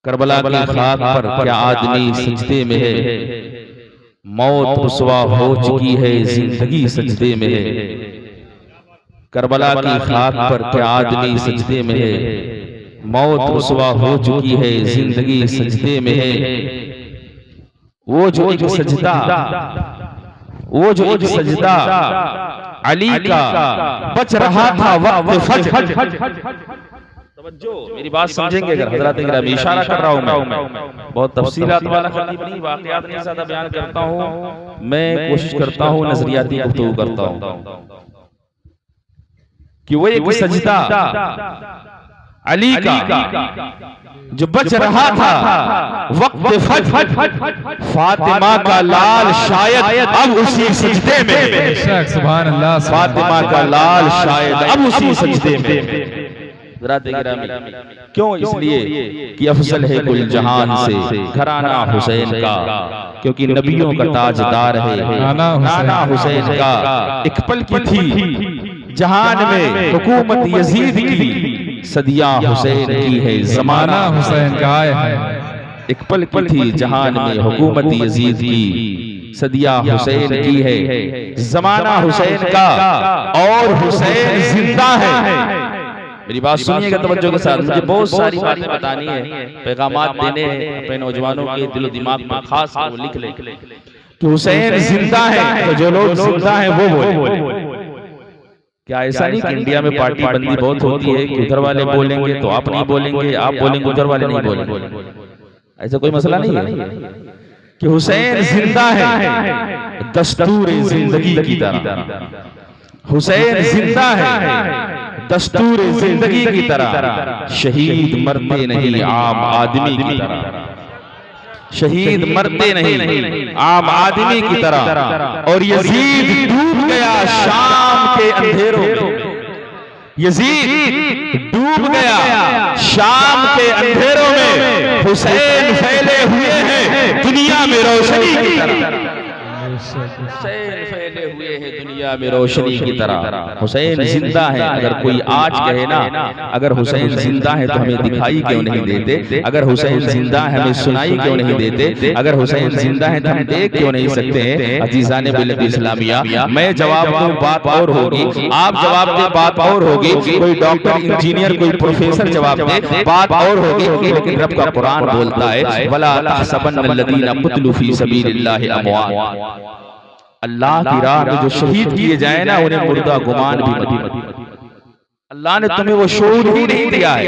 Karbala की खाक पर क्या आदमी सजदे में है, मौत रुसवा हो चुकी है जिंदगी सजदे में है। करबला की खाक पर क्या आदमी सजदे में है, मौत रुसवा हो चुकी है जिंदगी सजदे में है। वो जो एक सजदा, वो जो एक सजदा अली का बच रहा था वक्त फज्र। मेरी बात समझेंगे अगर हजरत गिरामी, इशारा कर रहा हूं मैं, बहुत तफसीलात वाला खतीब नहीं, वाकयात नहीं ज्यादा बयान करता हूं, मैं कोशिश करता हूं नजरियाती गुफ्तगू करता हूं कि वो एक सजदा अली का जो बच रहा था वक्त फज्र, फातिमा का लाल शायद अब उसी सजदे में, सुभान अल्लाह, फातिमा का लाल शायद अब उसी सजदे में। क्यों? इसलिए कि अफजल है कुल जहान से घराना हुसैन का, क्योंकि नबियों का ताजदार है नाना हुसैन का। एक पल की थी जहान में हुकूमत यजीद की, सदियां हुसैन की है जमाना हुसैन का है। एक पल की थी जहान में हुकूमत यजीद की, सदियां हुसैन की है जमाना हुसैन का, और हुसैन जिंदा है। मेरी बात सुनिएगा तवज्जो के साथ, मुझे बहुत सारी बातें बतानी है, पैगामात देने हैं अपने नौजवानों के दिलो दिमाग में, खास वो लिख ले कि हुसैन जिंदा है, तो जो लोग जिंदा हैं वो बोले। क्या ऐसा नहीं कि इंडिया में पार्टी बंदी बहुत होती है कि उधर वाले बोलेंगे तो आप नहीं बोलेंगे, आप बोलेंगे उधर वाले नहीं बोलेंगे? ऐसा कोई मसला नहीं है कि हुसैन जिंदा है दस्तूर जिंदगी की तरह, हुसैन जिंदा है दस्तूर जिंदगी की तरह, शहीद मरते नहीं आम आदमी की तरह, शहीद मरते नहीं आम आदमी की तरह। और यजीद डूब गया शाम के अंधेरों में, यजीद डूब गया शाम के अंधेरों में, हुसैन फैले हुए हैं दुनिया में रोशनी की तरह, हुसैन फैले हुए हैं दुनिया में रोशनी की तरह। हुसैन जिंदा है। अगर कोई आज कहे ना अगर हुसैन जिंदा है तो हमें दिखाई क्यों नहीं देते, अगर हुसैन जिंदा है हमें सुनाई क्यों नहीं देते, अगर हुसैन जिंदा है तो हम देख क्यों नहीं सकते? अजीज़ान मिल्लत इस्लामिया, मैं जवाब दूं बात और होगी, आप जवाब दे बात और होगी, कोई डॉक्टर इंजीनियर कोई प्रोफेसर जवाब दे बात और होगी, लेकिन रब का कुरान बोलता है वला तहसबन्नल्लज़ीना क़ुतिलू फ़ी सबीलिल्लाहि अमवात, अल्लाह की राह में जो शहीद किए जाए ना उन्हें मुर्दा गुमान भी मत। अल्लाह ने तुम्हें वो शऊर ही नहीं दिया है।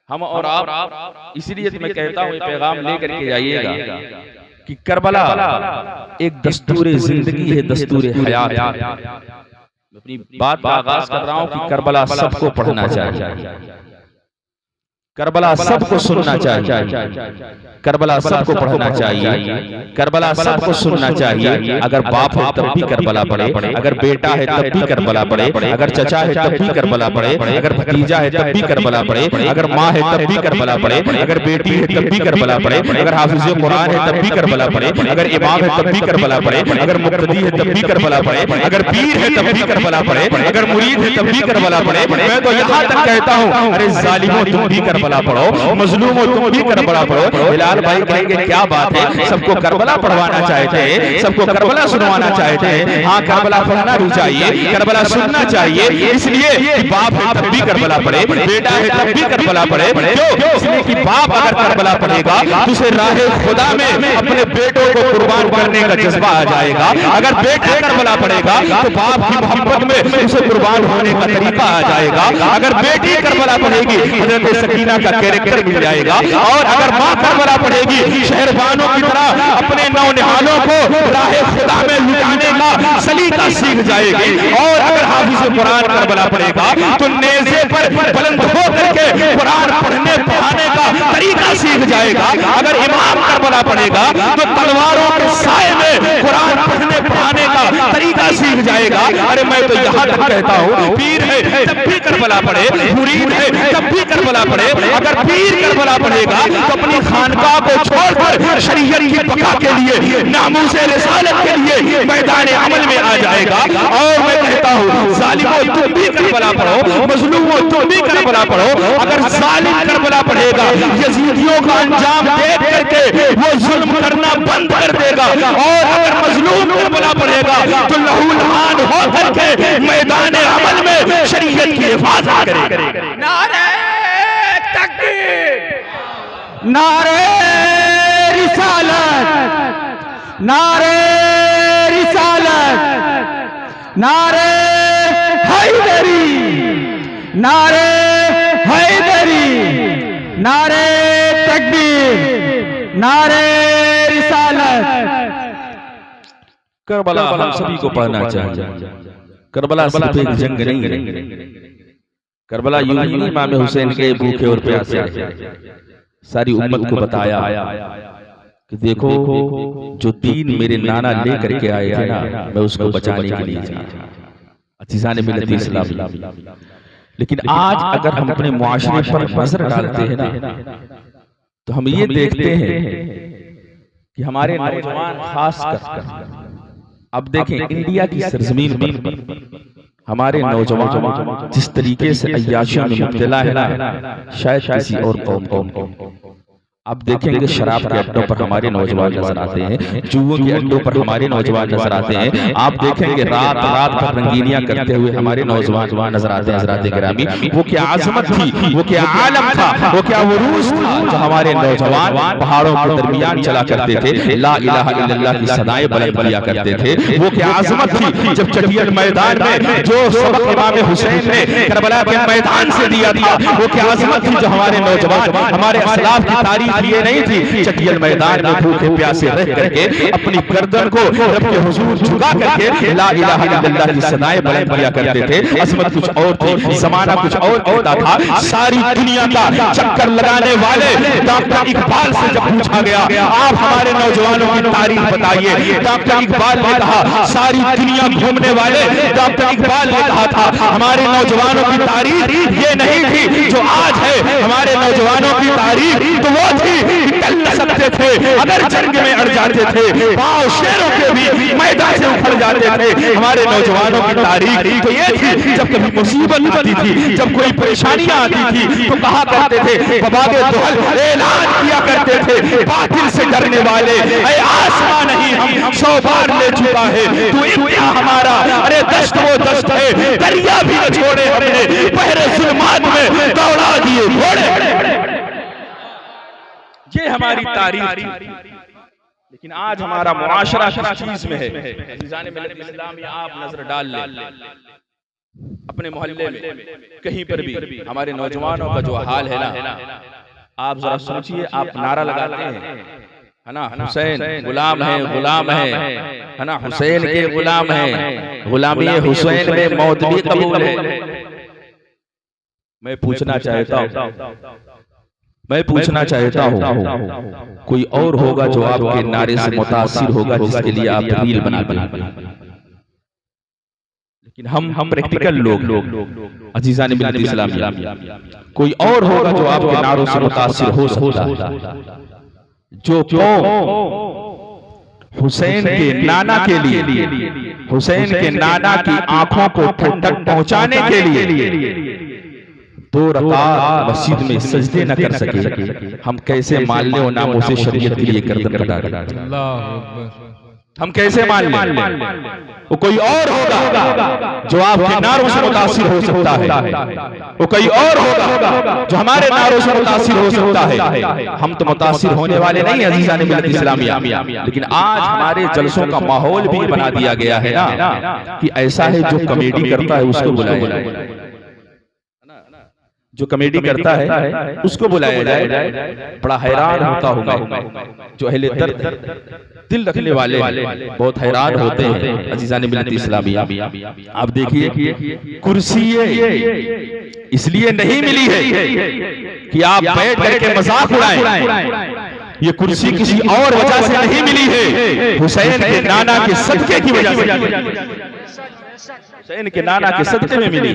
हम और आप इसीलिए मैं कहता हूँ ये पैगाम लेकर के जाइएगा कि करबला एक दस्तूर जिंदगी है, दस्तूर हयात है। मैं अपनी बात का आगाज कर रहा हूँ कि करबला सबको पढ़ना चाहिए, करबला सबको सुनना चाहिए, करबला सबको पढ़ना चाहिए, करबला सबको सुनना चाहिए। अगर बाप है तब भी करबला पढ़े, अगर बेटा है तब भी करबला पढ़े, अगर चचा है तब भी करबला पढ़े, अगर भतीजा है तब भी करबला पढ़े, अगर माँ है तब भी करबला पढ़े, अगर बेटी है तब भी करबला पढ़े, अगर हाफिज़ कुरान है तब भी करबला पढ़े, अगर इमाम है तब भी करबला पढ़े, अगर मुक्तदी है तब भी करबला पढ़े, अगर पीर है तब भी करबला पढ़े, अगर मुरीद है तब भी करबला पढ़े। मैं तो यहाँ तक कहता हूँ अरे जालिमों तुम भी करबला पढ़ो, मजलूमों तुम भी करबला पढ़ो। बिलाल भाई कहेंगे क्या बात है, सबको करबला पढ़वाना चाहते हैं, सबको करबला सुनवाना चाहते हैं। हाँ, करबला पढ़ना भी चाहिए, करबला सुनना चाहिए, इसलिए कि बाप है तब भी करबला पढ़े, बेटा है तब भी करबला पढ़े। क्यों? इसलिए कि बाप अगर करबला पढ़ेगा तो उसे राहे खुदा में अपने बेटों को कुर्बान करने का जज्बा आ जाएगा। अगर बेटा करबला पढ़ेगा तो बाप की मोहब्बत में उसे कुर्बान होने का तरीका आ जाएगा। अगर बेटी करबला पढ़ेगी हज़रत सकीना का कैरेक्टर मिल जाएगा, और अगर माँ करबला पढ़ेगी शहरबानों की तरह अपने नौनिहालों को राहे खुदा में लुटाने का सलीका सीख जाएगी। और अगर हाफिज़ कुरान करबला पढ़ेगा तो नेज़े पर बुलंद होकर के कुरान पढ़ने पढ़ाने का तरीका सीख जाएगा। अगर इमाम करबला पढ़ेगा तो तलवारों के साए में कुरान पढ़ने पढ़ाने का तरीका सीख जाएगा। अरे मैं तो यहाँ तक कहता हूँ, पीर है तब भी करबला पढ़े, मुरीद है तब भी करबला पढ़े। अगर पीर करबला पढ़ेगा तो अपनी खानकाह को छोड़कर शरीयत की बका के लिए, नामूसे रिसालत के लिए मैदान अमल में आ जाएगा। और मैं कहता हूँ, जालिमों तुम भी करबला पढ़ो, मजलूमों तुम भी करबला पढ़ो। अगर जालिम करबला पढ़ेगा, यजीदियों का अंजाम देख करके वो जुल्म करना बंद कर देगा। और अगर मजलूम करबला पढ़ेगा तो लहूलुहान हो करके मैदान अमल में शरीयत की हिफाजत करेगा। नारे तकबीर, नारे रिसालत, नारे रिसालत, नारे हैदरी, नारे हैदरी, नारे तकबीर, नारे रिसालत। करबला हम सभी को पढ़ना चाहिए। करबला सिर्फ एक जंग नहीं है। करबला यूं ही इमाम हुसैन के भूखे और प्यासे सारी उम्मत को बताया कि देखो, जो दीन मेरे नाना लेकर के आए थे ना, मैं उसको बचाने के लिए अजीज़ान मिल्लत इस्लामी। लेकिन आज अगर हम अपने मुआशरे पर नजर डालते हैं ना, तो हम ये देखते हैं कि हमारे नौजवान खास कर, अब देखें इंडिया की सरजमीन पर हमारे नौजवान जिस तरीके से अय्याशियों में मुब्तला है ना, शायद किसी और कौम। अब देखेंगे शराब के अड्डों पर हमारे नौजवान नजर आते हैं, जुओं के अड्डों पर हमारे नौजवान नजर आते हैं। आप देखेंगे रात रात भर रंगीनियां करते हुए हमारे नौजवान नजर आते हैं। हज़रात गिरामी, वो क्या आजमत थी, वो क्या आलम था, वो क्या उरूस था जो हमारे नौजवान पहाड़ों के दरमियान चला करते थे, ला इलाहा इल्लल्लाह की सदाएं बुलंद किया करते थे। वो क्या आजमत थी जब चटियल मैदान में जो सबक इमाम हुसैन ने करबला के मैदान से दिया था, वो क्या आजमत थी जो हमारे नौजवान, हमारे असलाफ की तारीफ ये नहीं थी। चटियल मैदान में भूखे प्यासे रह करके अपनी गर्दन को रब के हुजूर झुका करके ला इलाहा इल्लल्लाह की सदाएं बुलंद किया करते थे। अजमत कुछ और थी, जमाना कुछ और होता था। सारी दुनिया का चक्कर लगाने वाले डॉक्टर इकबाल से जब पूछा गया, आप हमारे नौजवानों की तारीफ बताइए, डॉक्टर इकबाल ने कहा, सारी दुनिया घूमने वाले डॉक्टर इकबाल ने कहा था, हमारे नौजवानों की तारीफ ये नहीं थी जो आज है। हमारे नौजवानों की तारीफ तो वो थी, निकल न सकते थे, अगर जंग में अड़ जाते थे, पांव शेरों के भी मैदान से उखड़ जाते थे। हमारे नौजवानों की तारीख तो ये थी, जब कभी मुसीबत आती थी, जब कोई परेशानियां आती थी, तो कहा करते थे, बबागे दुहल ऐलान किया करते थे, बातिल से डरने वाले, ऐ आसमां नहीं हम 100 बार ले चुका है तू इब्तिदा हमारा। अरे दश्त वो दश्त है, दरिया भी न छोड़े हमने, बहरे जुल्मात में दौड़ा दिए घोड़े। ये हमारी तारीफ थी। लेकिन आज हमारा मुआशरा किस चीज में है? अज़ीज़ान मिल्लत इस्लामी, आप नजर डाल लें अपने मोहल्ले में, कहीं पर भी हमारे नौजवानों का जो हाल है ना, आप जरा सोचिए। आप नारा लगाते हैं, है ना, हुसैन गुलाम है, गुलाम है ना, हुसैन के गुलाम है, गुलामी हुसैन में मौत भी कबूल है। मैं पूछना चाहता हूँ, कोई और होगा जो आपके नारे से मुतासिर होगा, जिसके लिए आप रील बनाते हैं। लेकिन हम प्रैक्टिकल लोग, अज़ीज़ान मिल्लत इस्लामी, कोई और होगा जो आपके नारों से मुतासिर हो सकता है। जो हुसैन के नाना के लिए, हुसैन के नाना की आंखों को ठंडक पहुंचाने के लिए 2 रकात मस्जिद में सजदे न कर सके, हम कैसे मान ले और नामों से शरीयत के लिए गर्दन कटा दे? हम कैसे मान लें? वो कोई और होगा जो आपके नारों से मुतासिर हो सकता है, वो कोई और होगा जो हमारे नारों से मुतासिर हो सकता है। हम तो मुतासिर होने वाले नहीं, अज़ीज़ान मिल्लत इस्लामिया। लेकिन आज हमारे जलसों का माहौल भी बना दिया गया है ना कि ऐसा है जो कॉमेडी करता है उसको बुलाया जाए, जो कॉमेडी करता है उसको बुलाया जाए। बड़ा हैरान होता हूं मैं, जो अहले दर्द दिल रखने वाले बहुत हैरान होते हैं। अज़ीज़ान मिल्लत इस्लामिया, आप देखिए, कुर्सी इसलिए नहीं मिली है कि आप बैठ करके मजाक उड़ाएं, ये कुर्सी किसी और वजह से नहीं मिली है, हुसैन के नाना के सदके की वजह से, हुसैन के नाना के सदके में मिली।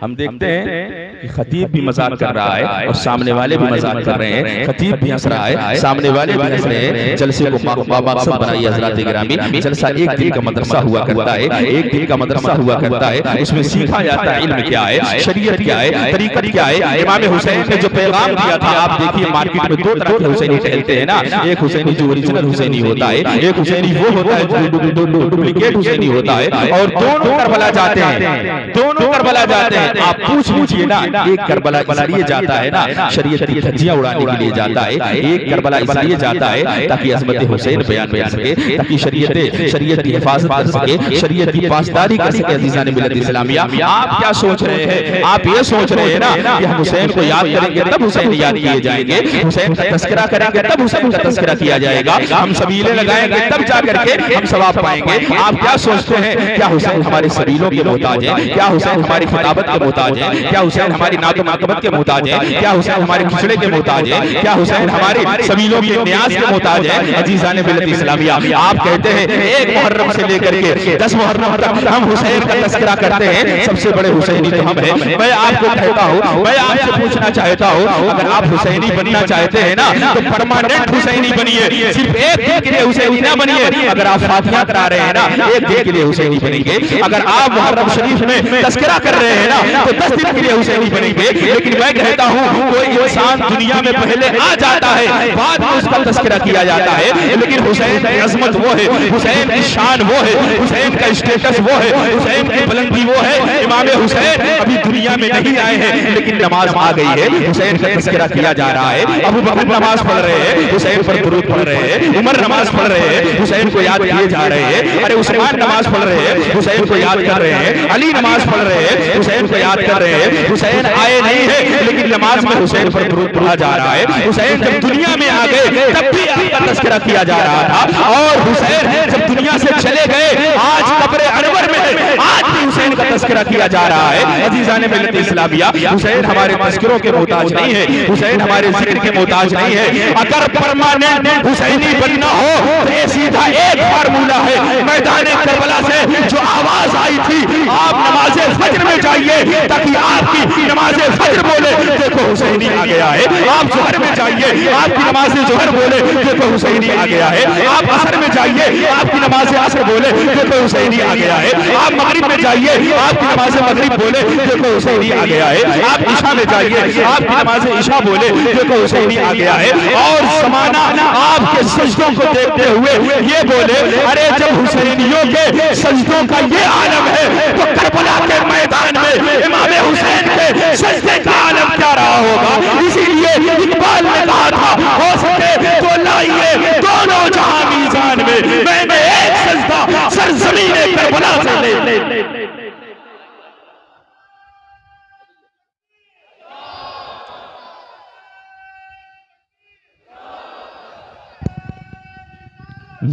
हम देखते हैं कि खतीब भी मजाक कर रहा है और सामने वाले भी मजाक कर रहे हैं, खतीब भी हंस रहा है, सामने वाले भी हंस रहे हैं। जलसे को मकसद बनाइए हज़रात गिरामी। जलसा एक दिन का मदरसा हुआ करता है, एक दिन का मदरसा हुआ करता है। उसमें सीखा जाता है इल्म क्या है, शरीयत क्या है, तरीक़त क्या है। इमाम हुसैन ने जो पैगाम दिया था, आप देखिए मार्केट में दो तरह के हुसैनी टहलते हैं ना, एक हुसैनी जो ओरिजिनल हुसैनी होता है, एक हुसैनी वो होता है जो डुप्लीकेट हुसैनी होता है, और दोनों करबला जाते हैं, दोनों करबला जाते हैं। आप पूछ लीजिए ना, एक करबला इसलिए जाता है ना, शरीयत की धज्जियां उड़ाने के लिए जाता है, एक करबला इसलिए जाता है ताकि अज़मत हुसैन बयान कर सके, ताकि शरीयत की हिफाजत कर सके, शरीयत की पासदारी कर सके। अज़ीज़ान मिल्लत इस्लामिया, आप क्या सोच रहे हैं? आप ये सोच रहे हैं ना कि हम हुसैन को याद करेंगे तब हुसैन याद किए जाएंगे, हुसैन का तस्करा करेंगे तब हुसैन का तस्करा किया जाएगा, हम सबीले लगाएंगे तब जाकर के हम सवाब पाएंगे। आप क्या सोचते हैं? क्या हुसैन हमारे सबीलों के मोहताज है? क्या हुसैन हमारी खिताबत के मोहताज है? क्या हुसैन हमारी नातो माकबत के मोहताज है? क्या हुसैन हमारे खिचड़े के मोहताज है? क्या हुसैन हमारे सबीलों के न्याज के मोहताज है? अजीज़ान मिल्लत इस्लामिया, आप कहते हैं 1 मुहर्रम से लेकर के 10 मुहर्रम तक हम हुसैन का तस्करा करते हैं, सबसे बड़े हुसैनी तो हम हैं। मैं आपको कहता हूँ, मैं आपसे पूछना चाहता हूँ, अगर आप हुसैनी बनना चाहते हैं ना तो परमानेंट हुसैनी बनिए, सिर्फ एक दिन के लिए हुसैनी ना बनिए। अगर आप फातिहा करा रहे हैं ना, एक दिन के लिए हुसैनी बनेंगे। अगर आप मुहर्रम शरीफ में तस्करा कर रहे हैं ना तो 10 दिन के लिए हुसैनी बनेंगे। लेकिन मैं कहता हूँ कोई इंसान दुनिया में पहले आ जाता है, बाद में उसका तस्करा किया जाता है, लेकिन हुसैन की अजमत वो है, हुसैन की शान वो है, हुसैन का स्टेटस वो है, हुसैन की बुलंदी वो है। इमाम हुसैन अभी दुनिया में नहीं आए हैं, लेकिन नमाज आ गई है, हुसैन का तस्करा किया जा रहा है। अबू बकर नमाज पढ़ रहे हैं, हुसैन पर दुरूद पढ़ रहे हैं, उमर नमाज पढ़ रहे हैं, हुसैन को याद किए जा रहे हैं। अरे उस्मान नमाज पढ़ रहे हैं, हुसैन को याद कर रहे हैं, अली नमाज पढ़ रहे हैं, हुसैन को याद कर रहे हैं। हुसैन आए नहीं है, लेकिन नमाज में हुसैन पर दुरूद पढ़ा जा रहा है। हुसैन जब दुनिया में आ गए तब भी आपका तस्करा किया जा रहा था, और हुसैन जब दुनिया से चले गए, आज कब्र अनवर में है, आज भी हुसैन का तस्करा किया जा रहा है। अजीज़ान मिल्लत इस्लामिया, हुसैन हमारे तस्करों के मोहताज नहीं है, हुसैन हमारे जिक्र के मोहताज नहीं है। अगर परमानेंट हुसैनी बनना हो तो ये सीधा एक फार्मूला है। मैदान करबला से जो आवाज आई थी, आप नमाज फज्र में जाइए ताकि आपकी नमाज फज्र बोले देखो हुसैनी आ गया है। आप जोहर में जाइए, आपकी नमाज जोहर बोले देखो हुसैनी आ गया है। आप असर में जाइए, आपकी नमाज असर बोले देखो हुसैनी आ गया है। आप मगरिब में जाइए, आपकी नमाज मगरिब बोले देखो हुसैनी आ गया है। आप ईशा में जाइए, आपकी नमाज ईशा बोले देखो हुसैनी आ गया है। और ज़माना आपके सजदों को देखते हुए ये बोले, अरे जब हुसैनियों के सजदों का ये आलम है तो करबला के मैदान में इमाम हुसैन के सजदे का आलम क्या रहा होगा। इसीलिए इकबाल ने कहा था, हो सके तो लाइए दोनों जहां मीज़ान में, मैंने एक सजदा सरज़मीने करबला से ले।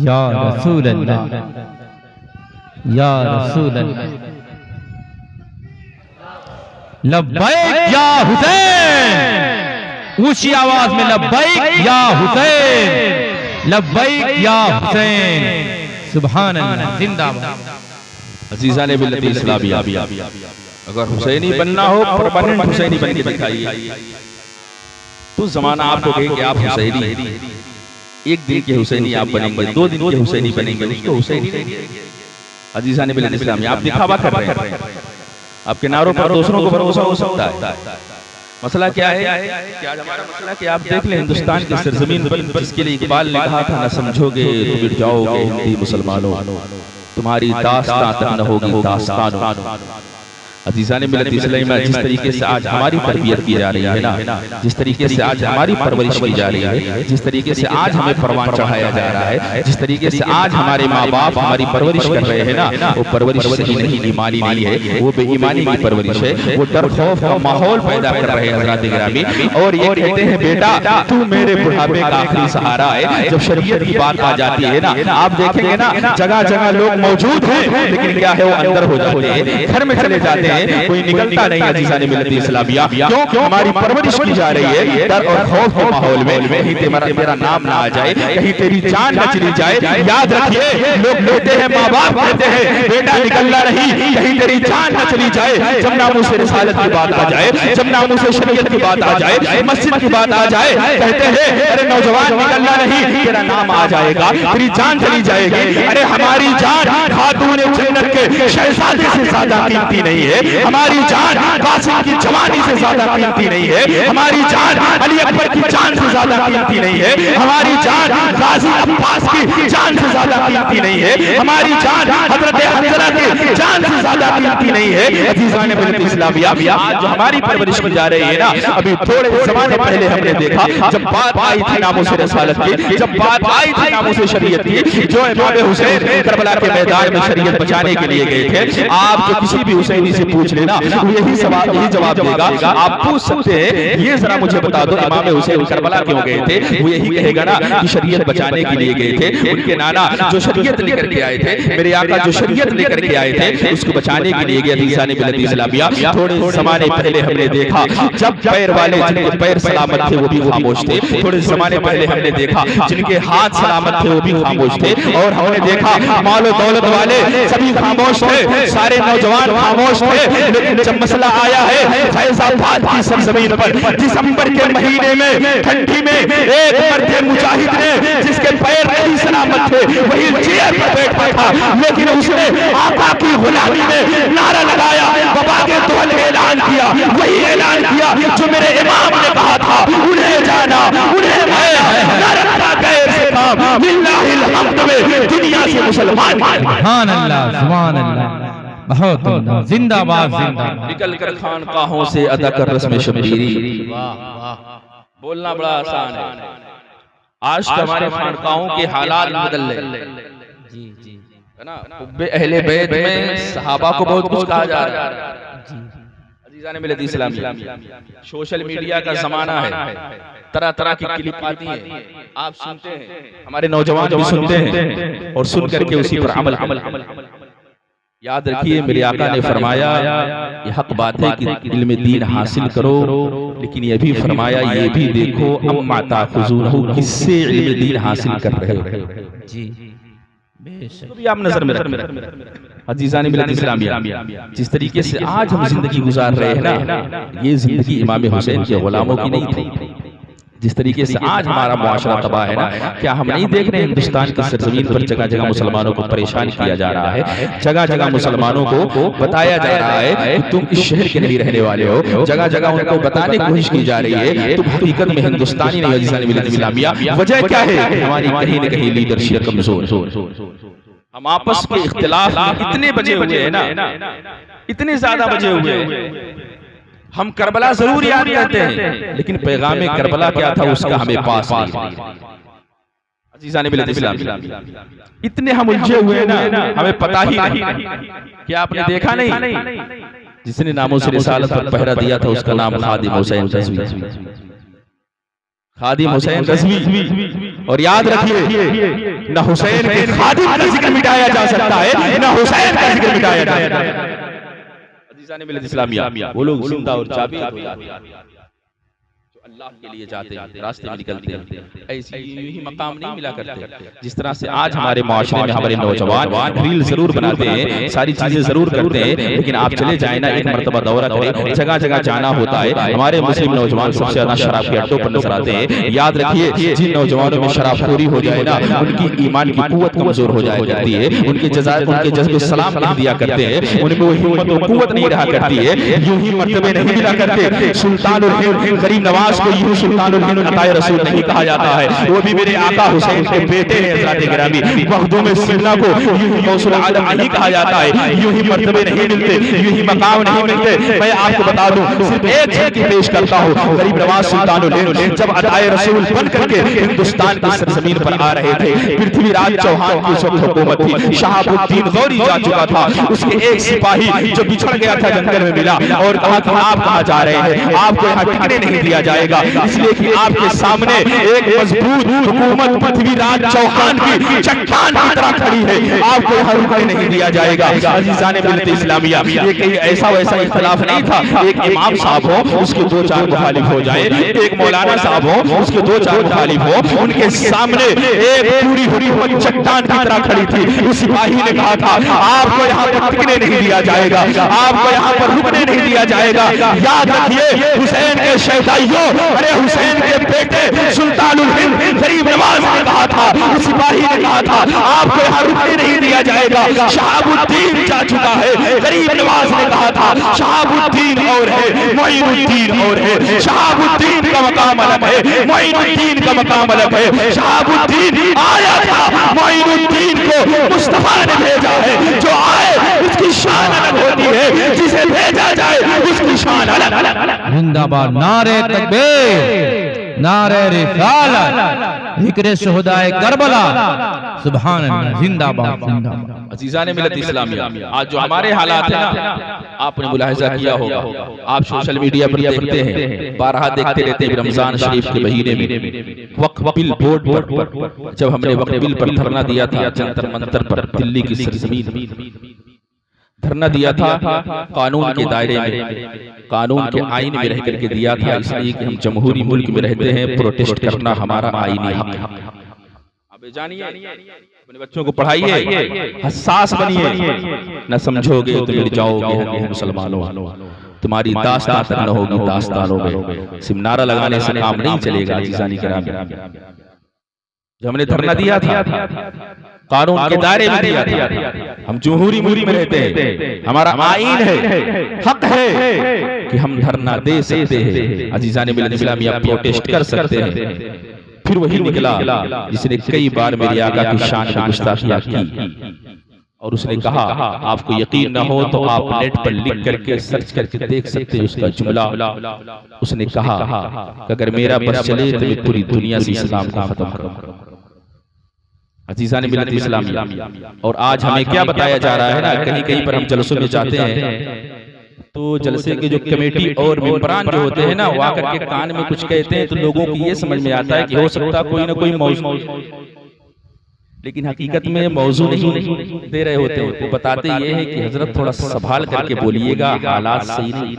या रसूल अल्लाह, या रसूल अल्लाह, लब्बैक या हुसैन, ऊंची आवाज में लब्बैक या हुसैन, लब्बैक या हुसैन, सुभान अल्लाह, जिंदाबाद। अज़ीज़ान मिल्लत इस्लामिया, अगर हुसैनी बनना हो, परमानेंट हुसैनी बन के दिखाइए। तो जमाना आपको कहेंगे आप हुसैनी, एक दिन के हुसैनी आप बनेंगे, 2 दिन के हुसैनी बनेंगे, उसको हुसैनी नहीं। अज़ीज़ान मिल्लत इस्लामिया, आप दिखावा कर रहे हैं, आपके नारों पर दूसरों को भरोसा हो सकता है। मसला क्या है कि आज हमारा मसला कि आप देख लें हिंदुस्तान की सरजमीन पर, जिसके लिए इकबाल ने कहा था, न समझोगे तो गिर जाओगे हिंदी मुसलमानों, तुम्हारी दास्तां तक न होगी दास्तानों। अज़ीज़ान मिल्लत इस्लामिया, जिस तरीके से आज हमारी तरबियत की जा रही है ना, जिस तरीके से आज हमारी परवरिश की जा रही है, जिस तरीके से आज हमें परवान चढ़ाया जा रहा है, जिस तरीके से आज हमारे माँ बाप हमारी परवरिश कर रहे हैं ना, वो परवरिश सही नहीं, ईमानी नहीं है, वो बेईमानी की परवरिश है। वो डर खौफ का माहौल पैदा कर रहे हैं हज़रात गिरामी, और ये कहते हैं बेटा तू मेरे बुढ़ापे का आखिरी सहारा है। जब शरीयत की बात आ जाती है ना, आप देखेंगे ना जगह जगह लोग मौजूद हैं, लेकिन क्या है वो अंदर हो जाते हैं, घर में चले जाते हैं कोई निकलता नहीं है अजीज़ान मिल्लत इस्लामिया। क्यों? हमारी परवरिश की जा रही है डर और खौफ के माहौल में, कहीं तेरा नाम ना आ जाए, कहीं तेरी जान न चली जाए। याद रखिए, लोग कहते हैं, माँ बाप कहते हैं बेटा निकलना नहीं, कहीं तेरी जान न चली जाए। जब नामों से रिसालत की बात आ जाए, जब नामों से शरीयत की बात आ जाए, मस्जिद की बात आ जाए, कहते हैं अरे नौजवान निकलना नहीं, तेरा नाम आ जाएगा, तेरी जान चली जाएगी। अरे हमारी जान खातून जन्नत के शहजादे से ज्यादा कीमती नहीं है, हमारी जान कासिम की जवानी से ज्यादा कीमती नहीं है, हमारी जान अली अकबर की जान से ज्यादा कीमती नहीं है, हमारी जान गाजी अब्बास की जान से ज्यादा कीमती नहीं है, हमारी जान हजरत हंजला की जान से ज्यादा कीमती नहीं है। अजीज़ान मिल्लत इस्लामिया, आज जो हमारी परवरिश की जा रही है ना, अभी थोड़े ज़माने पहले हमने देखा, जब बात आई थी नामों से रिसालत की, जब बात आई थी नामों से शरीयत की, जो इमाम हुसैन करबला के मैदान में शरीयत बचाने के लिए गए थे, आप जो किसी भी हुसैनी से पूछ लेना, वो यही जवाब देगा। आप पूछ सकते हैं, ये जरा मुझे बता दो इमाम हुसैन करबला क्यों गए थे, वो यही कहेगा ना कि शरीयत बचाने के लिए गए थे। उनके नाना जो शरीयत लेकर के आए थे, मेरे आका जो शरीयत लेकर के आए थे, उसको बचाने के लिए गए। अजीज़ान मिल्लत इस्लामिया, थोड़े ज़माने पहले हमने देखा, जब पैर वाले जिनके पैर सलामत थे वो भी खामोश थे। थोड़े ज़माने पहले हमने देखा, जिनके हाथ सलामत थे वो भी खामोश थे। और हमने देखा मालो दौलत वाले सभी खामोश थे, सारे नौजवान खामोश थे। लेकिन जब मसला आया है फैज़ाबाद की सरजमीन पर, दिसंबर के महीने में ठंडी में एक मर्द मुजाहिद ने, जिसके पैर नहीं सलामत थे, वही चेयर पर बैठा था, लेकिन उसने आका की गुलामी में नारा लगाया, बाबा के तौल ऐलान किया, वही ऐलान किया जो मेरे इमाम ने कहा था, उन्हें जाना, उन्हें माना, गैर से काम, लिल्लाहिल हम्द में दुनिया से मुसलमान। सुभान अल्लाह, सुभान अल्लाह, बहुत अल्लाह, जिंदाबाद जिंदाबाद। निकल कर खानकाहों से अदा कर रस्म शबीरी। बोलना बड़ा आसान है, आज हमारे खानकाहों के हालात बदल रहे है ना। कुब्बे अहले बैत में सहाबा को बहुत कुछ कहा जा रहा है। अजीज़ान मिल्लत इस्लामिया, सोशल मीडिया का जमाना है, तरह तरह की क्लिप आती है, आप सुनते हैं, हमारे नौजवान भी सुनते हैं और सुन करके उसी पर अमल। याद रखिए, मेरे आका ने फरमाया, ये हक बात है कि इल्म दीन हासिल करो, लेकिन ये भी फरमाया, ये भी देखो अम्मा ताखुज़ूनहु, किससे इल्म दीन हासिल कर रहे हो। जी तो भी आप नजर में रखें। अजीज़ान मिल्लत इस्लामिया, जिस तरीके से आज हम जिंदगी गुजार रहे हैं ना, ये जिंदगी इमाम हुसैन के गुलामों की नहीं थी। जिस तरीके से आज हमारा मुआशरा तबाह है ना, क्या हम नहीं देख रहे हिंदुस्तान की सरजमीन पर जगह जगह मुसलमानों को परेशान किया जा रहा है, जगह जगह मुसलमानों को बताया जा रहा है कि तुम इस शहर के नहीं रहने वाले हो, जगह जगह उनको बताने की कोशिश की जा रही है तुम हकीकत में हिंदुस्तानी नहीं हो। अजीज़ान मिल्लत इस्लामिया, वजह क्या है? हमारी कहीं न कहीं लीडरशिप कमजोर। हम आपस के इख्तिलाफ में इतने बजे हुए हैं ना, इतने ज्यादा बजे हुए हैं। हम करबला जरूर याद करते हैं, लेकिन पैगाम करबला क्या था उसका हमें पास नहीं। अजीज़ान मिल्लत इस्लामिया, इतने हम उलझे हुए हैं ना, हमें पता ही नहीं। क्या आपने देखा नहीं, जिसने नामों से रिसालत पर पहरा दिया था उसका नाम खादिम हुसैन रज़वी, खादिम हुसैन रज़वी। और याद रखिए, न हुसैन के खादिम का जिक्र मिटाया जा सकता है, न हुसैन का जिक्र मिटाया जा सकता है। अजीज़ान मिल्लत इस्लामिया, वो लोग जिंदा और जाबे अल्लाह के लिए जाते हैं, रास्ते में निकलते हैं, ऐसी ही मकाम नहीं मिला करते। जिस तरह से आज हमारे माशरे में हमारे नौजवान रील जरूर बनाते हैं, सारी चीजें जरूर करते हैं, लेकिन आप चले जाए ना, एक मरतबा दौरा करें, जगह जगह जाना होता है। हमारे मुस्लिम नौजवान सबसे ज्यादा शराब के अड्डों पर नजर आते हैं। याद रखिए, जिन नौजवानों में शराबखोरी हो जाए ना, उनकी ईमान की कुव्वत कमजोर हो जाया करती है, उनके जज्बे सलाम नहीं दिया करते हैं, उनमें वो हिम्मत और कुव्वत नहीं रहा करती है, यूं ही मर्तबे नहीं मिला करते। सुल्तानुल हिंद गरीब नवाज को यूं सुल्तानुल हिंद अताए रसूल नहीं कहा जाता है, वो भी मेरे आका हुसैन के बेटे हैं। हज़रात गिरामी, मखदूम सिन्ना को यूं ही गौसुल आलम नहीं कहा जाता है, यूं ही मर्तबे नहीं मिलते, यूं ही मकाम नहीं मिलते। मैं आपको बता दूं, सिर्फ एक झलकी पेश करता हूं। गरीब नवाज सुल्तानुल हिंद जब अताए रसूल बन करके हिंदुस्तान की सरजमीन पर आ रहे थे, पृथ्वीराज चौहान की उस वक्त हुकूमत थी, शहाबुद्दीन गौरी जा चुका था, उसके एक सिपाही जो बिछड़ गया था जंगल में मिला और कहा कि आप कहां जा रहे हैं, आपको यहाँ टिकने नहीं दिया जाएगा। जाएगा, इसलिए कि आपके सामने एक मजबूत हुकूमत पृथ्वीराज चौहान की चट्टान की तरह खड़ी है, आपको यहाँ रुकने नहीं दिया जाएगा। अजीज़ान मिल्लत इस्लामिया, ये कहीं ऐसा वैसा इख्तिलाफ नहीं था, एक इमाम साहब हो उसके 2-4 मुखालिफ हो जाए, एक मौलाना साहब हो उसके 2-4 मुखालिफ हो, उनके सामने एक पूरी हुकूमत चट्टान की तरह खड़ी थी। उस सिपाही ने कहा था आपको यहाँ पर टिकने नहीं दिया जाएगा, आपको यहाँ पर रुकने नहीं दिया जाएगा। याद रखिए हुसैन के शहदाइयों, अरे हुसैन के बेटे सुल्तानुल हिंद गरीब नवाज ने कहा था, उस सिपाही ने कहा था आपको यहाँ रुकने नहीं दिया जाएगा। शहाबुद्दीन जा चुका है, गरीब नवाज ने कहा था शहाबुद्दीन और है मोइनुद्दीन और है, शहाबुद्दीन का मकाम अलग है, मोइनुद्दीन का मकाम अलग है। शहाबुद्दीन आया था, मोइनुद्दीन को मुस्तफा ने भेजा है, जो आए उसकी शान अलग होती है, जिसे भेजा जाए उसकी शान अलग अलग। जिंदाबाद नारे तकबीर, नारे रिसालत, जिक्र शुहदाए करबला, सुभान अल्लाह, जिंदाबाद जिंदाबाद। अजीज़ान मिल्लत इस्लामिया, आज जो हमारे हालात है ना, आपने मुलाहिजा किया होगा, आप सोशल मीडिया पर देखते हैं, बारहा देखते रहते हैं। रमजान शरीफ के महीने में वक्फ बिल बोर्ड पर जब हमने वक्फ बिल पर धरना दिया था, जंतर मंतर पर दिल्ली की सरजमीन धरना दिया था, कानून के दायरे में, कानून के आईन में रह करके दिया था, इसलिए कि हम जमहूरी मुल्क में रहते हैं, प्रोटेस्ट करना हमारा आईनी हक है। अब जानिए, अपने बच्चों को पढ़ाइए, हसास बनिए, न समझोगे तो गिर जाओगे हम मुसलमानों, तुम्हारी दास्तान तक न होगी दास्तानों में। सिर्फ नारा लगाने से काम नहीं चलेगा। अजीज़ानी किराम, जब हमने धरना दिया था, कानून के दायरे में दिया था, हम जमहूरी मुल्क में रहते हैं, हमारा आईन है, हक है कि हम धरना दे सकते हैं। अजीज़ान मिल्लत इस्लामिया, प्रोटेस्ट कर सकते हैं। फिर वही निकला जिसने कई बार मेरी आका की शान में गुस्ताखियां की, और उसने कहा आपको यकीन न हो तो आप नेट पर लिख करके सर्च करके देख सकते हैं उसका जुमला। उसने कहा कि अगर मेरा बस चले तो मैं पूरी दुनिया से इस्लाम को खत्म करूंगा। अजीज़ान मिल्लत इस्लामिया, और आज हमें क्या बताया जा रहा है ना, कहीं कहीं पर हम जलसों में जाते हैं तो जलसे के जो कमेटी और मेंबरान जो होते हैं ना, वो आकर के कान में कुछ कहते हैं तो लोगों को ये समझ में आता है कि हो सकता कोई ना कोई मौजू, लेकिन हकीकत में मौजू नहीं दे रहे होते हैं। वो बताते ये है कि हजरत थोड़ा संभाल करके बोलिएगा, हालात सही नहीं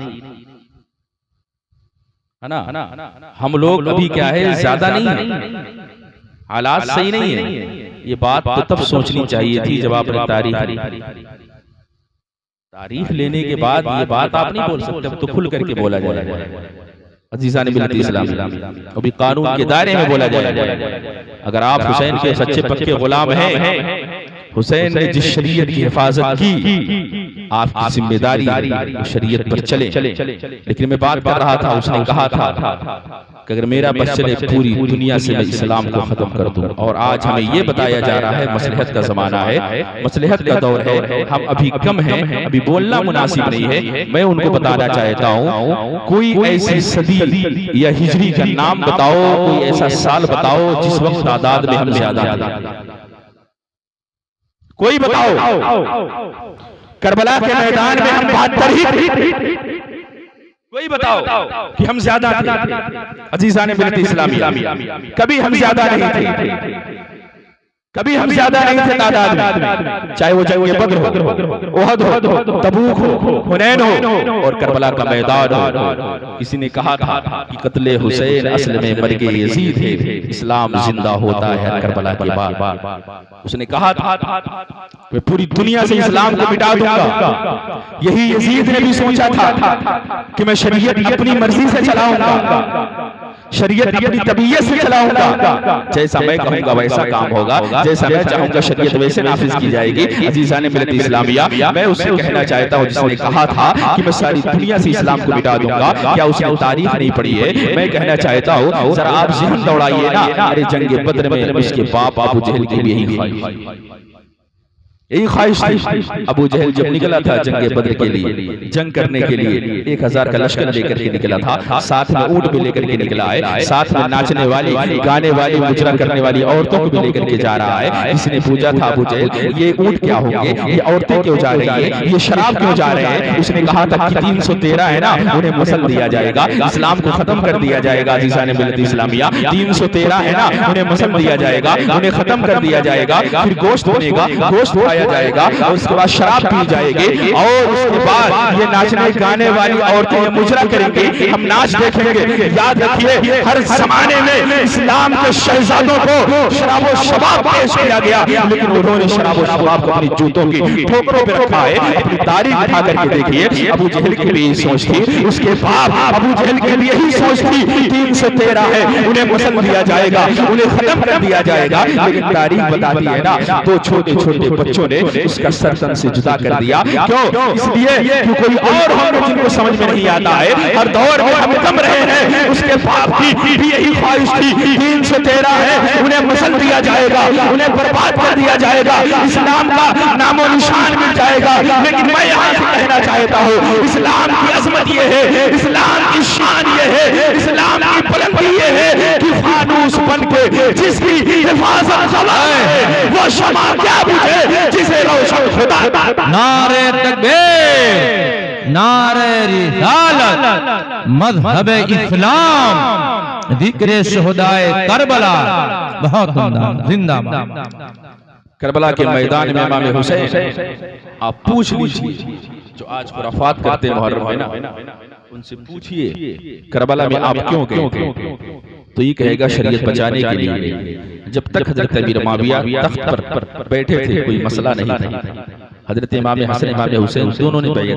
है ना। हम लोग अभी क्या है, ज्यादा नहीं है, हालात सही नहीं है। ये बात तो तब सोचनी चाहिए थी जब आपने तारीख लेने के बाद ये बात आप नहीं बोल सकते, अब तो खुल करके बोला जाए। अजीज़ान मिल्लत इस्लामिया, अभी कानून के दायरे में बोला जाए। अगर आप हुसैन के सच्चे पक्के गुलाम हैं, हुसैन ने जिस शरीयत की हिफाजत की, आपकी जिम्मेदारी शरीयत पर चले। लेकिन मैं बात कर रहा था, उसने कहा था कि अगर मेरा बस चले पूरी दुनिया से मैं इस्लाम को खत्म कर दूं। और आज हमें ये बताया जा रहा है मसलहत का जमाना है, मसलहत का दौर है, हम अभी कम हैं, अभी बोलना मुनासिब नहीं है। मैं उनको बताना चाहता हूँ, कोई ऐसी सदी या हिजरी का नाम बताओ, कोई ऐसा साल बताओ जिस वक्त तादाद में हम ज्यादा थे, कोई बताओ। करबला के मैदान में हम 72 ही, कोई बताओ कि हम ज्यादा थे। अजीज़ान मिल्लत इस्लामिया, कभी हम ज्यादा नहीं थे, कभी हम ज्यादा नहीं थे तादाद में, चाहे वो जंग बद्र हो, ओहद हो, तबूक हो, हुनैन हो और करबला का मैदान हो। किसी ने कहा था कि कत्ले हुसैन असल में मर्गे यजीद है, इस्लाम जिंदा होता है करबला के बाद। उसने कहा था मैं पूरी दुनिया से इस्लाम को मिटा दूंगा। यही यजीद ने भी सोचा था कि मैं शरीयत अपनी मर्जी से चलाऊंगा, शरीयत अपनी तबीयत से चलाऊंगा, जैसा मैं कहूंगा वैसा काम होगा, जैसा मैं चाहूंगा शरीयत वैसे नाफिज की जाएगी। अजीज़ान मिल्लत इस्लामिया, मैं उससे कहना चाहता हूं जिसने कहा था कि मैं सारी दुनिया से इस्लाम को मिटा दूंगा, क्या उसने तारीख नहीं पढ़ी है? मैं कहना चाहता हूं जरा आप ज़हन दौड़ाइए ना, अरे जंग बद्र में उसके बाप अबू जहल की भी यही ख्वाहिश, यही ख्वाहिश थी। अबू जहल जब निकला था जंग बद्र के लिए, जंग करने के लिए 1000 का लश्कर लेकर के निकला था, साथ में ऊंट भी लेकर के निकला है, साथ में नाचने वाली, गाने वाली, मुजरा करने वाली औरतों को भी लेकर के जा रहा है। इसने पूछा था अबू जहल ये ऊंट क्या होंगे, ये औरतें क्यों जा रही है, ये शराब क्यों जा रहे हैं? उसने कहा था कि 313 है ना, उन्हें मसल दिया जाएगा, इस्लाम को खत्म कर दिया जाएगा। अज़ीज़ान मिल्लत इस्लामिया 313 है ना, उन्हें मसल दिया जाएगा, उन्हें खत्म कर दिया जाएगा, फिर गोश्त बनेगा, गोश्त खाया जाएगा और उसके बाद शराब पी जाएगी और उसके बाद ये नाचने गाने वाली औरतें ये मुजरा करेंगे, हम नाच देखेंगे। याद रखिए हर जमाने में इस्लाम के शहजादों को शराब और शबाब पेश किया गया, लेकिन उन्होंने शराब और शबाब को अपनी जूतों की ठोकरों पे रखा है। अपनी तारीख उठा करके देखिए, अबू जहल की भी यही सोच थी, उसके बाप अबू जहल की भी यही सोच थी, 313 है, उन्हें मसल दिया जाएगा, उन्हें खत्म कर दिया जाएगा। लेकिन तारीख बताती है ना, तो छोटे छोटे बच्चों ने उसका सर तन से जुदा कर दिया। क्यों? इसलिए कि कोई और होंगे जिनको समझ में नहीं आता है। हर दौर में हम कम रहे हैं, उसके बाप की भी यही ख्वाहिश थी, 313 है, उन्हें मसल दिया जाएगा, उन्हें बर्बाद कर दिया जाएगा, इस्लाम का नामो निशान मिट जाएगा। लेकिन मैं यहाँ से कहना चाहता हूँ, इस्लाम की अजमत ये है, इस्लाम की शान ये है, इस्लाम की बुलंदी ये है कि फानूस बन के जिसकी हिफाजत सवा है वो शमा क्या बुझे जिसे रोशन खुदा। नारे तकबीर, नारे रिसालत, मज़हब इस्लाम, जिक्र शुहदाए करबला, बहुत उम्दा, जिंदाबाद। करबला के मैदान में इमाम हुसैन आप पूछ लीजिए, जो आज खुराफात करते हैं मुहर्रम है ना, उनसे पूछिए करबला में आप क्यों गए, तो ये कहेगा शरीयत बचाने के लिए। जब तक हजरत अमीर मुआविया तख्त पर बैठे थे कोई मसला नहीं था, हजरत इमाम हसन इमाम हुसैन दोनों ने बैठे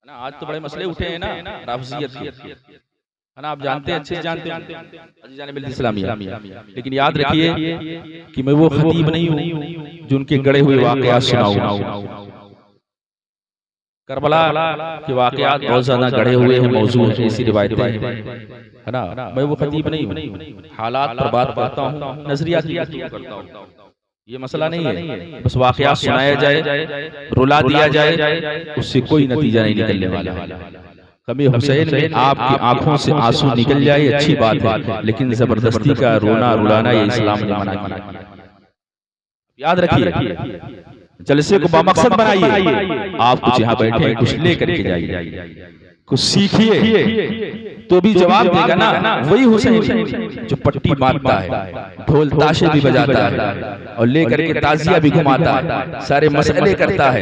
ना। आज तो बड़े मसले उठे हैं ना राफजियत के, है ना, आप जानते हैं, अच्छे से जानते हैं अज़ीज़ान मिल्लत इस्लामिया। लेकिन याद रखिए कि मैं वो खतीब नहीं हूँ जो उनके गड़े हुए वाक़यात सुनाऊं। करबला के वाक़यात बहुत ज्यादा गढ़े हुए हैं, मौजूद हैं, ऐसी रिवायतें है ना। मैं वो खतीब नहीं हूँ, हालात पर बात करता हूँ, नजरिया की बात करता हूँ। ये मसला नहीं है बस वाक़यात सुनाया जाए, रुला दिया जाए, उससे कोई नतीजा नहीं निकलने वाला। कभी हुसैन में आपकी आंखों से आंसू निकल जाए अच्छी बात है, लेकिन जबरदस्ती का रोना रुलाना ये इस्लाम ने मना किया। याद रखिए, जलसे को बामकसद बनाइए। आप कुछ यहाँ बैठे कुछ लेकर के जाइए, कुछ सीखिए, तो भी जवाब देगा ना वही हुसैन जो पट्टी बांधता है, ढोल ताशे भी बजाता है और लेकर के ताजिया भी घुमाता है, सारे मसले करता है,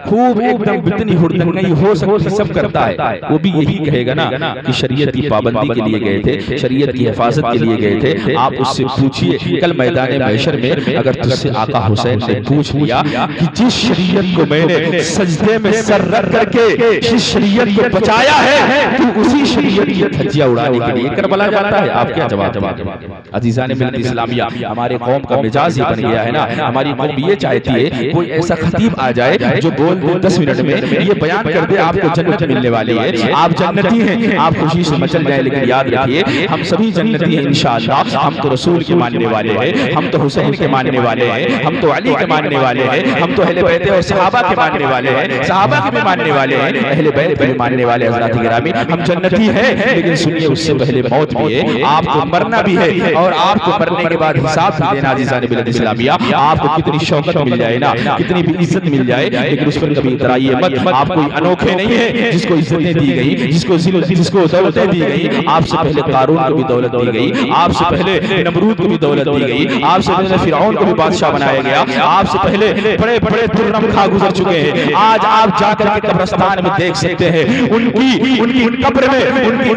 खूब एकदम बितनी हुड़दंगई हो सकती सब करता है। वो भी यही कहेगा ना कि शरीयत की पाबंदी के लिए गए थे, शरीयत की हिफाजत के लिए गए थे। आप उससे पूछिए कल मैदान महशर में अगर तुझसे आका हुसैन ने पूछ लिया कि जिस शरीयत को मैंने सजदे में सर रख करके जिस शरीयत को बचाया है, तू उसी शरीयत की धज्जियां उड़ाने के लिए करबला जाता है, आप क्या जवाब देंगे? अज़ीज़ान मिल्लत इस्लामिया, हमारे कौम का मिजाज ही बन गया है ना। हमारी कौम ये चाहती है कोई ऐसा खतीब आ जाए जो बोल दे 10 मिनट में ये बयान कर दे आपको जन्नत मिलने वाली है, आप जन्नती हैं, आप खुशी से मचल जाए। लेकिन याद रखिए हम सभी जन्नती हैं इंशाअल्लाह। हम तो रसूल के मानने वाले हैं, हम तो हुसैन के मानने वाले हैं, हम तो अली के मानने वाले हैं, हम तो अहले बैत और सहाबा के मानने वाले हैं, सहाबा के भी मानने वाले हैं, अहले बैत के भी मानने वाले हज़रात गिरामी। हम जन्नती हैं, लेकिन सुनिए उससे पहले मौत भी है, आपको मरना भी है और आपको मरने के बाद हिसाब भी देना। अज़ीज़ान मिल्लत इस्लामिया, आपको कितनी शौकत मिल जाए ना, कितनी भी इज्जत मिल जाए, लेकिन उस पर कभी इतराइए मत। आप कोई अनोखे नहीं है जिसको इज्जतें दी गई, जिसको दौलतें दी गई। आपसे पहले कारून को भी दौलत दी गई, आपसे पहले नमरूद को भी दौलत दी गई, आपसे पहले फिरौन को भी बादशाह बनाया गया, आपसे पहले बड़े बड़े तुर्रम खा गुजर चुके हैं। आज आप जाकर के कब्रिस्तान में देख सकते हैं उनकी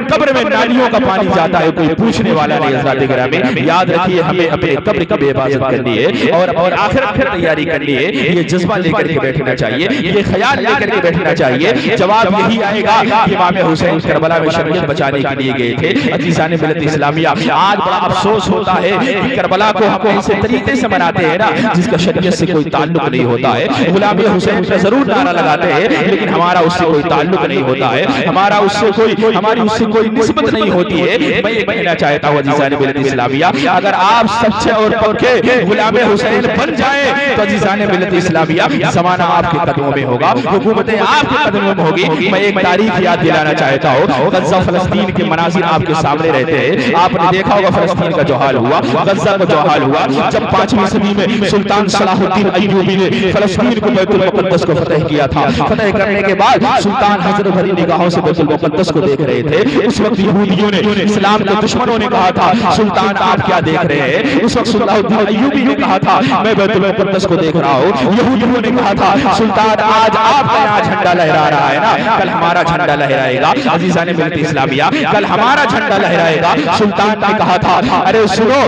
कब्र में नालियों का पानी जाता है, कोई पूछने वाला नहीं। हज़रात गिरामी याद रखिए हमें अपने कब्र की हिफाजत करनी है और आखिरत की तैयारी करनी है। ये जज्बा लेकर के बैठना चाहिए, ये ख्याल लेकर के बैठना चाहिए। जवाब यही आएगा कि इमाम हुसैन करबला में शरीयत बचाने के लिए गए थे। अज़ीज़ान मिल्लत इस्लामिया, आज बड़ा अफसोस होता है कि करबला को हम ऐसे तरीके से मनाते हैं ना जिसका शरीयत से कोई ताल्लुक नहीं होता है। गुलाम हुसैन का जरूर नारा लगाते हैं, लेकिन हमारा उससे कोई ताल्लुक नहीं होता है, हमारी उससे कोई निस्बत नहीं होती है। मैं ये कहना चाहता हूँ अजीज़ान मिल्लत इस्लामिया, अगर आप सच्चे और पक्के गुलाम हुसैन बन जाए तो अजीज़ान मिल्लत इस्लामिया ज़माना आपके कदमों में होगा, हुकूमतें आपके कदमों में होगी। मैं एक तारीख याद दिलाना चाहता हूँ, गज़ा फ़लस्तीन के मनाज़िर आपके सामने रहते हैं। आपने देखा होगा फ़लस्तीन का जो हाल हुआ, गज़ा का जो हाल हुआ, जब 5वीं सदी में सुल्तान सलाहुद्दीन अय्यूबी ने फ़लस्तीन को बैतुल मुक़द्दस को फतह किया था। फतह करने के बाद सुल्तान हज़रत भरी निगाहों से बैतुल मुक़द्दस को देख रहे थे। उस वक्त यहूदियों ने, इस्लाम के दुश्मनों ने कहा था, सुल्तान आप क्या देख रहे हैं? उस वक्त सलाहुद्दीन अय्यूबी ने कहा था, मैं बैतुल मुक़द्दस को देख रहा हूँ। यहूदियों ने कहा था, सुल्तान आज आपका यहाँ झंडा लहरा रहा है ना, कल हमारा झंडा लहराएगा। अज़ीज़ान मिल्लत इस्लामिया, कल हमारा झंडा लहराएगा। सुल्तान ने कहा था, अरे सुनो,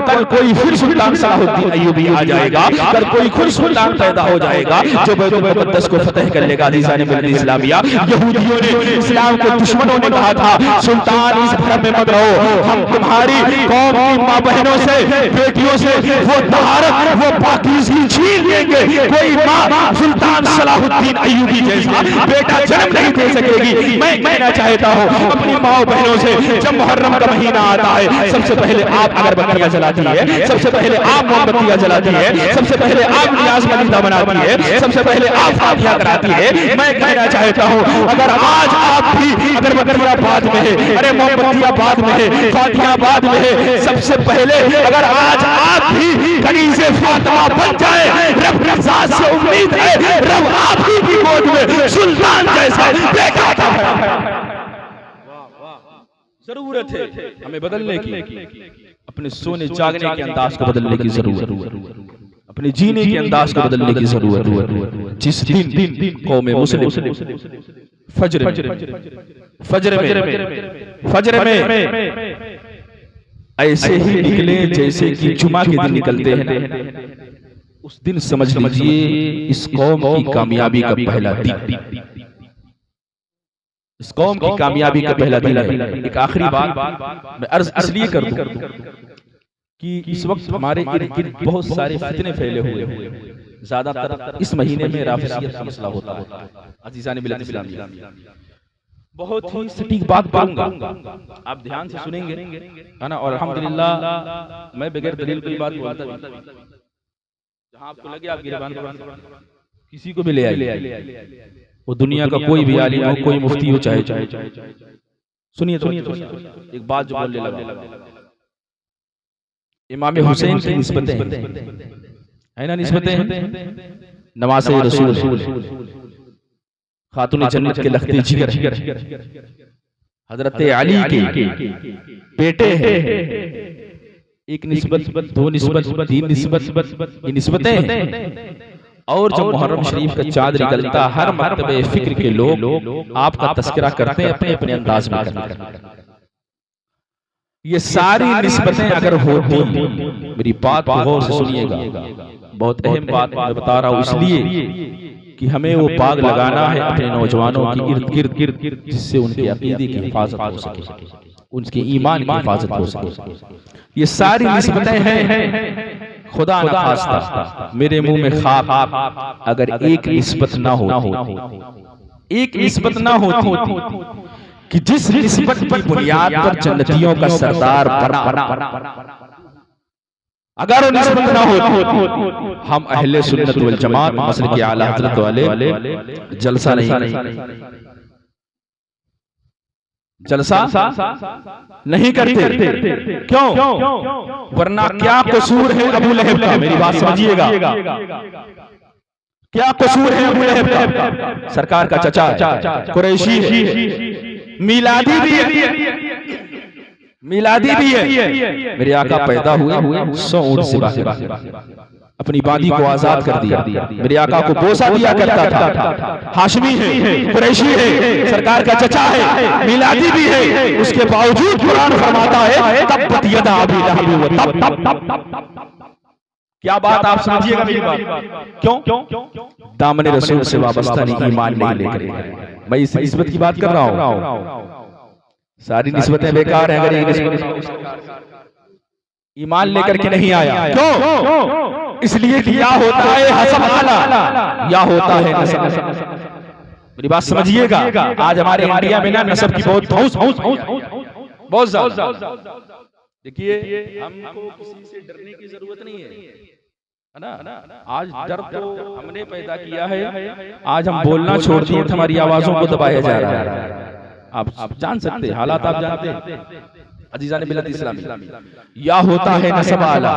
कल कोई फिर सुल्तान सलाहुद्दीन अय्यूबी आ जाएगा, कल कोई खुद सुल्तान पैदा हो जाएगा जो बैतुल मुक़द्दस को फतह कर लेगा। अज़ीज़ान मिल्लत इस्लामिया, यहूदियों ने, इस्लाम के दुश्मनों ने कहा था, सुल्तान इस भ्रम में मत रहो, हम तुम्हारी कौम की माँ बहनों से, बेटियों से वो तहारत, वो पाकीज़गी छीन लेंगे। कोई माँ सुल्तान सलाहुद्दीन अय्यूबी जैसा बेटा जन्म नहीं दे सकेगी। मैं कहना चाहता हूँ अपनी माँ बहनों से, जब मुहर्रम का महीना आता है, सबसे पहले आप अगरबत्तियां जलाती है, सबसे पहले आप मोमबत्तियां जलाती है, सबसे पहले आप नियाज़ मलीदा बनाती है, सबसे पहले आप फातिहा कराती है। मैं कहना चाहता हूँ अगर आज आप भी अगरबत्तियां बाद में है, अरे मोमबत्तियां बाद में है, फातिहा बाद में है, सबसे पहले अगर आज आप भी कनीज़े फातिमा बन जाए, रब की ज़ात से उम्मीद है, रब आप ही की गोद में सुल्तान जैसा बेटा अता फरमाए। जरूरत है हमें बदलने की, अपने सोने जागने के अंदाज को बदलने की जरूरत, अपने जीने के अंदाज को बदलने की जरूरत। जिस दिन कौम मुस्लिम फजर में ऐसे ही निकले जैसे कि जुमा के दिन निकलते हैं, उस दिन समझ लीजिए इस कौम की कामयाबी का पहला दिन, इस कौम की कामयाबी का पहला दिन है। एक आखिरी बात मैं अर्ज इसलिए कर दूं कि इस वक्त हमारे इर्द गिर्द बहुत सारे फितने फैले हुए हैं, ज्यादातर इस महीने में राफिजियत का मसला होता है। अज़ीज़ान मिल्लत इस्लामिया, बहुत ही सटीक बात कहूंगा, आप ध्यान से सुनेंगे, है ना। और अल्हम्दुलिल्लाह मैं बगैर दलील कोई बात बोलता नहीं, जहां आपको लगे आप गिरबान किसी को भी ले आइए, वो दुनिया का कोई भी आलिम हो, कोई मुफ्ती हो, चाहे सुनिए एक बात जो बोलने लगा, इमाम हुसैन की निस्बतें है ना, निस्बतें नवासे रसूल, खातून जन्नत के लख्ते जिगर, हजरत अली के बेटे हैं। एक निस्बत, दो निस्बत, तीन निस्बत, ये निस्बतें हैं। और जब मुहर्रम शरीफ का चाँद निकलता, हर मर्तबे फिक्र के लोग आपका तस्करा करते हैं अपने अपने अंदाज में करते। ये सारी निस्बतें अगर होती, मेरी बात गौर से सुनिएगा, बहुत अहम बात मैं बता रहा हूँ इसलिए कि हमें वो बाग लगाना है अपने नौजवानों की इर्द गिर्द, जिससे उनके अकीदे की हिफाजत हो सके, उनके ईमान की हिफाजत हो सके। ये सारी निस्बतें हैं, खुदा न खास्ता मेरे मुंह में खाक अगर एक निस्बत ना हो, एक निस्बत ना होती कि जिस निस्बत की बुनियाद पर जन्नतियों का सरदार बना, अगर वो निस्बत ना होती, हम अहले सुन्नत वल जमात मसलक आला हज़रत वाले जलसा नहीं करते। क्यों? वरना क्या कसूर है अबू लहब का? मेरी बात समझिएगा, क्या कसूर है अबू लहब का? सरकार का चचा कुरैशी है, मिलादी भी है। मेरे आका पैदा हुए 100 ऊंट सिवा अपनी बादी को आजाद कर दिया, मेरे आका को बोसा दिया करता था। हाशमी है, कुरैशी है, सरकार का चचा है, मिलादी भी है, उसके बावजूद कुरान फरमाता है तब्बत यदा अबी लहब व तब। क्या बात आप समझिएगा मेरी बात। क्यों? दामन रसूल से वाबस्ता नहीं, ईमान नहीं लेकर। मैं इस निस्बत की बात कर रहा हूँ, सारी निस्बतें बेकार हैं अगर ये ईमान लेकर के नहीं आया। क्यों? इसलिए कि या होता है हसब आला या होता है नसब। मेरी बात समझिएगा। आज हमारे इंडिया में ना नस्ब की बहुत ज्यादा। देखिए हमको किसी से डरने की जरूरत नहीं है ना। आज डर तो हमने पैदा किया है। आज हम बोलना छोड़ दिए, हमारी आवाजों को दबाया जा रहा है। आप जान सकते हैं, हालात आप जानते हैं। अजीज़ान मिल्लत इस्लामी, या होता है नस्ब आला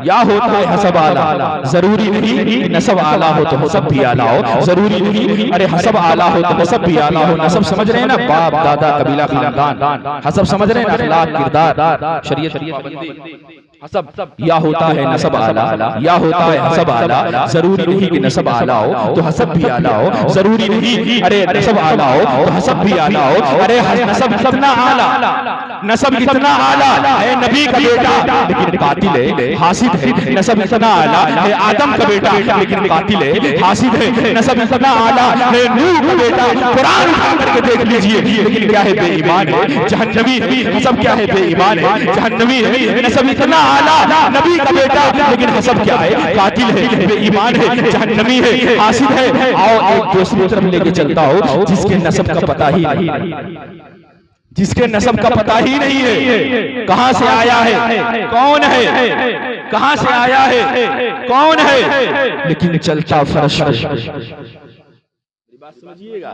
या होता है हसब आला। जरूरी नहीं कि नस्ब आला हो तो हसब भी आला हो, जरूरी नहीं अरे हसब आला हो तो नस्ब भी आला हो। नस्ब समझ रहे हैं ना, बाप दादा कबीला खानदान। हसब समझ रहे हैं ना, अखलाक किरदार शरीयत की पाबंदी। हसब या होता है नस्ब आला या होता है हसब आला। जरूरी नहीं कि नस्ब आला हो तो हसब भी आला हो, जरूरी नहीं अरे नस्ब आला हो तो हसब भी आला हो। अरे नस्ब कितना आला, नस्ब कितना आला है, नबी का बेटा लेकिन कातिल है, हासिद है। नस्ब इतना आला है, आदम का बेटा लेकिन कातिल है, हासिद है। नस्ब इतना आला है, नूह का बेटा, कुरान उठा करके देख लीजिए, लेकिन क्या है, बेईमान है, जहन्नमी है। नस्ब क्या है, बेईमान है, जहन्नमी है। नस्ब इतना आला, नबी का बेटा लेकिन हसब क्या है, कातिल है, बेईमान है, जहन्नमी है, हासिद है। आओ एक दूसरी तरफ लेके चलता हो, जिसके नस्ब का पता ही नहीं, जिसके नस्ब का पता ही नहीं है, कहां से आया है, कौन है, कहां से आया है, कौन है, लेकिन चलता फर्श पे, बात समझिएगा,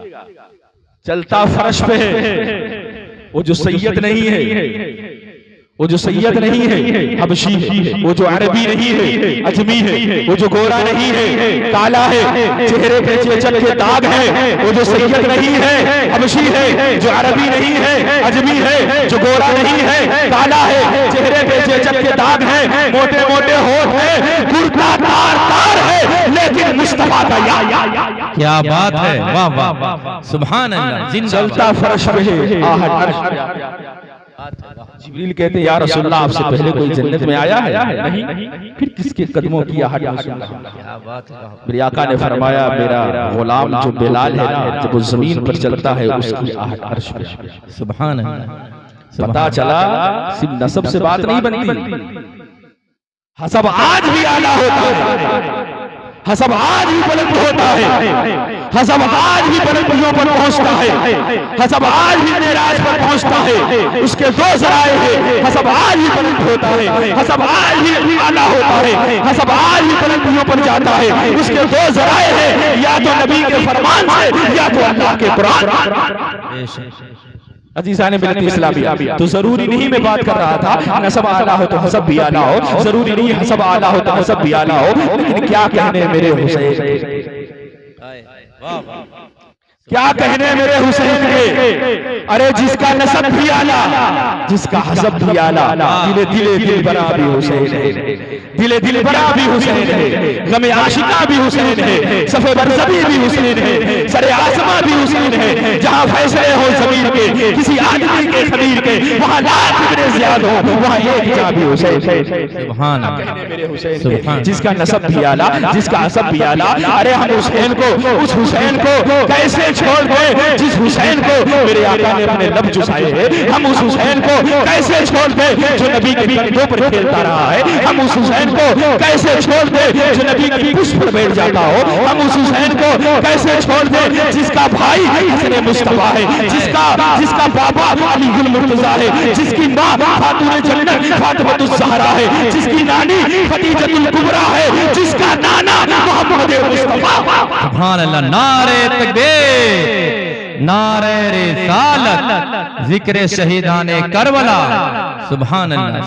चलता फर्श पे है। वो जो सैयद नहीं है, वो जो सैयद नहीं है, हबशी है। वो जो अरबी नहीं है, अजमी है। वो जो गोरा नहीं है, काला है, चेहरे पे चेचक के दाग है। वो जो सैयद नहीं है, हबशी है। जो अरबी नहीं है, अजमी है। जो गोरा नहीं है, काला है, चेहरे पे चेचक के दाग है, मोटे मोटे होठ है, कुर्ता तार है, लेकिन मुस्तफा का या क्या बात है, वाह वाह, सुभान अल्लाह। चलता फर्श पे है, आहट। जिब्रील कहते हैं, या रसूलल्लाह आपसे पहले कोई जन्नत में आया है? नहीं। फिर किसके कदमों की आहट में सुनना? क्या बात है। मेरे आका ने फरमाया, मेरा गुलाम जो बिलाल है ना, जब वो जमीन पर चलता है उसकी आहट अर्श पे। सुभान अल्लाह। पता चला सिर्फ नस्ब से बात नहीं बनती, हसब आज भी आला होता है, हसब आज भी बुलंद होता है, हसब आज भी बुलंदियों पर पहुंचता है, हसब आज भी मेराज पर पहुंचता है। उसके दो ज़राए हैं, हसब आज भी बुलंद होता है, हसब आज भी आला होता है, हसब आज भी बुलंदियों पर जाता है। उसके दो ज़राए हैं, या तो नबी के फरमान से या तो अल्लाह के कुरान। अजीज़ान मिल्लत इस्लामी, तो जरूरी नहीं, मैं बात कर रहा था नस्ब आला हो तो हसब भी आला हो, जरूरी नहीं हसब आला हो तो हसब भी आला हो। लेकिन क्या कहने मेरे हुसैन, क्या कहने मेरे हुसैन के, अरे जिसका नस्ब भी आला, जिसका हसब भी आला, दिले दिले दिल बरा भी हुसैन है, दिले दिल बरा भी हुसैन है, गमे आशिका भी हुसैन है, सफे बरज़बी भी हुसैन है, सरे आसमा भी हुसैन है। जहां फैसले हो ज़मीर के, किसी आदमी के खमीर के, वहां लाख इब्ने ज़ियाद हो, वहां एक जा भी हुसैन है। सुभान अल्लाह। मेरे हुसैन, जिसका नस्ब भी आला, जिसका हसब भी आला। अरे हम हुसैन को, उस हुसैन को कैसे छोड़ दे जिस हुसैन को मेरे आका ने अपने लब चुसाए हैं। हम उस हुसैन को कैसे छोड़ दे जो नबी के कंधों पर खेलता रहा है। हम उस हुसैन को कैसे छोड़ दे जो नबी के पुष्प पर बैठ जाता हो। हम उस हुसैन को कैसे छोड़ दे जिसका भाई हसन मुस्तफा है, जिसका बाबा अली गुल मुर्तजा है, जिसकी माँ खातून जन्नत फातिमा ज़हरा है, जिसकी नानी खदीजतुल कुबरा है, जिसका नाना मोहम्मद मुस्तफा। सुभान अल्लाह। नारे तकबीर, नारे रिसालत, जिक्र शहीदाने करबला। सुभान अल्लाह।